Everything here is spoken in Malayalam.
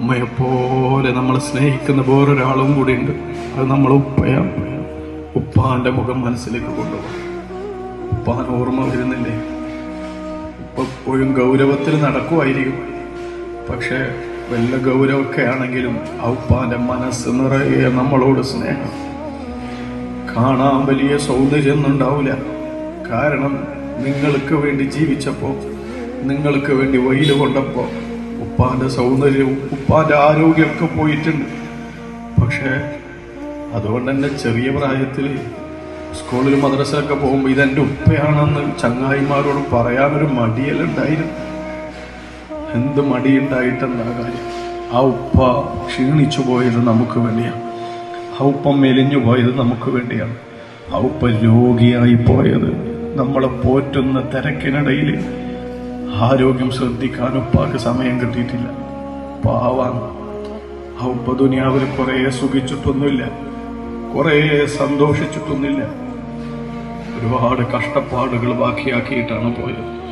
ഉമ്മയെപ്പോലെ നമ്മളെ സ്നേഹിക്കുന്ന വേറൊരാളും കൂടി ഉണ്ട്. അത് നമ്മളെ ഉപ്പയാണ്. ഉപ്പാന്റെ മുഖം മനസ്സിലേക്ക് കൊണ്ടുപോകും. ഉപ്പാൻ ഓർമ്മ വരുന്നില്ലേ? ഇപ്പോഴും ഗൗരവത്തിൽ നടക്കുമായിരിക്കും. പക്ഷെ വല്ല ഗൗരവമൊക്കെ ആണെങ്കിലും ആ ഉപ്പാന്റെ മനസ്സ് നിറയെ നമ്മളോട് സ്നേഹം. കാണാൻ വലിയ സൗന്ദര്യമൊന്നും ഉണ്ടാവില്ല. കാരണം നിങ്ങൾക്ക് വേണ്ടി ജീവിച്ചപ്പോ, നിങ്ങൾക്ക് വേണ്ടി വെയില് കൊണ്ടപ്പോ ഉപ്പാന്റെ സൗന്ദര്യവും ഉപ്പാന്റെ ആരോഗ്യമൊക്കെ പോയിട്ടുണ്ട്. പക്ഷെ അതുകൊണ്ട് തന്നെ ചെറിയ പ്രായത്തിൽ സ്കൂളിൽ മദ്രസയൊക്കെ പോകുമ്പോൾ ഇതെന്റെ ഉപ്പയാണെന്ന് ചങ്ങായിമാരോട് പറയാനൊരു മടിയലുണ്ടായിരുന്നു. എന്ത് മടിയുണ്ടായിട്ടെന്താ കാര്യം? ആ ഉപ്പ ക്ഷീണിച്ചു പോയത് നമുക്ക് വേണ്ടിയാണ്. ആ ഉപ്പ മെലിഞ്ഞു പോയത് നമുക്ക് വേണ്ടിയാണ്. ആ ഉപ്പ രോഗിയായി പോയത് നമ്മളെ പോറ്റുന്ന തിരക്കിനിടയിൽ ആരോഗ്യം ശ്രദ്ധിക്കാൻ ഉപ്പാക്ക് സമയം കിട്ടിയിട്ടില്ല. പാവാണ് ആ ഉപ്പ. ദുനിയാവിൽ കുറെ സുഖിച്ചിട്ടൊന്നുമില്ല, കുറെ സന്തോഷിച്ചിട്ടൊന്നുമില്ല. ഒരുപാട് കഷ്ടപ്പാടുകൾ ബാക്കിയാക്കിയിട്ടാണ് പോയത്.